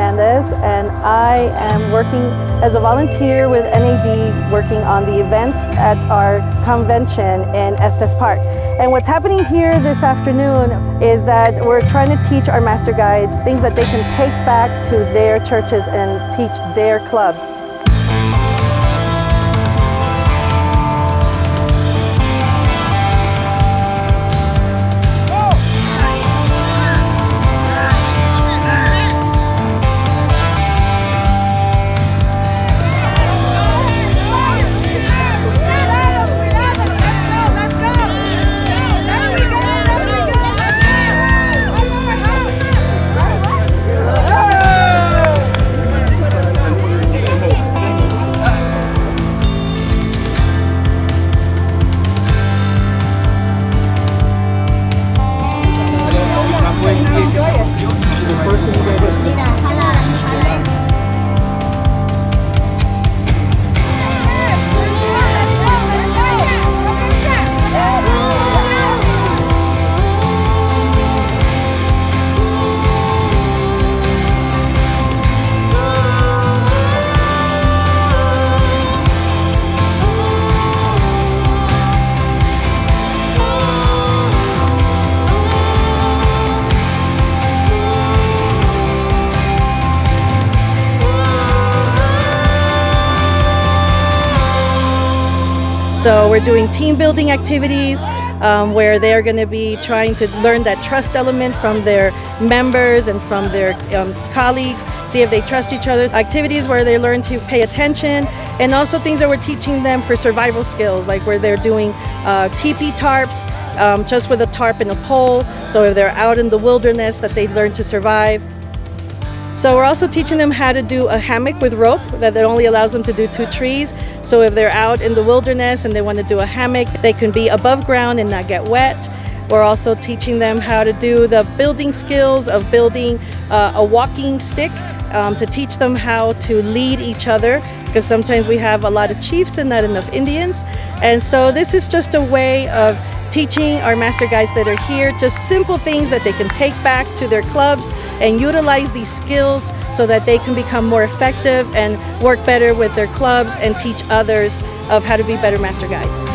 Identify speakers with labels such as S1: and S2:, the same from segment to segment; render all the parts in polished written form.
S1: Hernandez, and I am working as a volunteer with NAD, working on the events at our convention in Estes Park. And what's happening here this afternoon is that we're trying to teach our Master Guides things that they can take back to their churches and teach their clubs. So we're doing team building activities where they're going to be trying to learn that trust element from their members and from their colleagues, see if they trust each other. Activities where they learn to pay attention, and also things that we're teaching them for survival skills, like where they're doing teepee tarps, just with a tarp and a pole, so if they're out in the wilderness that they learn to survive. So we're also teaching them how to do a hammock with rope that only allows them to do 2 trees. So if they're out in the wilderness and they want to do a hammock, they can be above ground and not get wet. We're also teaching them how to do the building skills of building a walking stick to teach them how to lead each other, because sometimes we have a lot of chiefs and not enough Indians. And so this is just a way of teaching our Master Guides that are here just simple things that they can take back to their clubs and utilize these skills so that they can become more effective and work better with their clubs and teach others of how to be better Master Guides.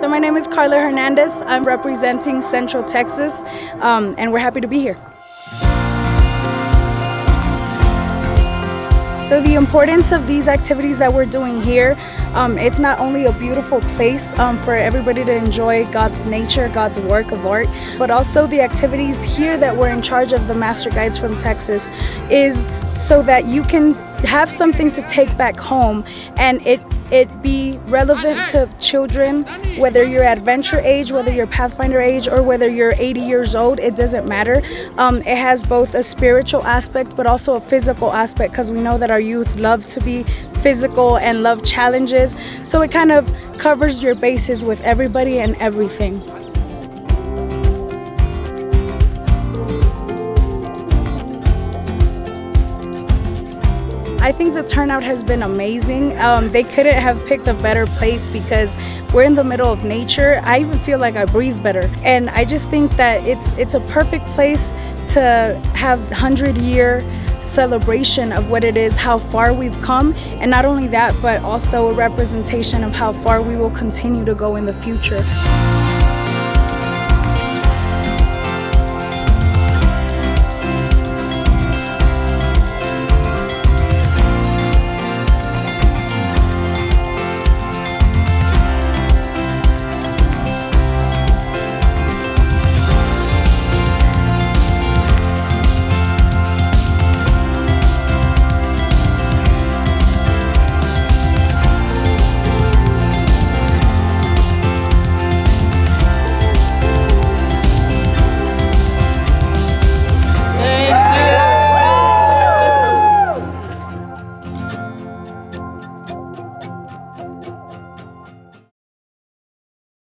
S2: So my name is Carla Hernandez. I'm representing Central Texas, and we're happy to be here. So the importance of these activities that we're doing here, it's not only a beautiful place for everybody to enjoy God's nature, God's work of art, but also the activities here that we're in charge of, the Master Guides from Texas, is so that you can have something to take back home and it be relevant to children, whether you're adventure age, whether you're Pathfinder age, or whether you're 80 years old, it doesn't matter. It has both a spiritual aspect but also a physical aspect, because we know that our youth love to be physical and love challenges. So it kind of covers your bases with everybody and everything. I think the turnout has been amazing. They couldn't have picked a better place because we're in the middle of nature. I even feel like I breathe better. And I just think that it's a perfect place to have 100-year celebration of what it is, how far we've come, and not only that, but also a representation of how far we will continue to go in the future.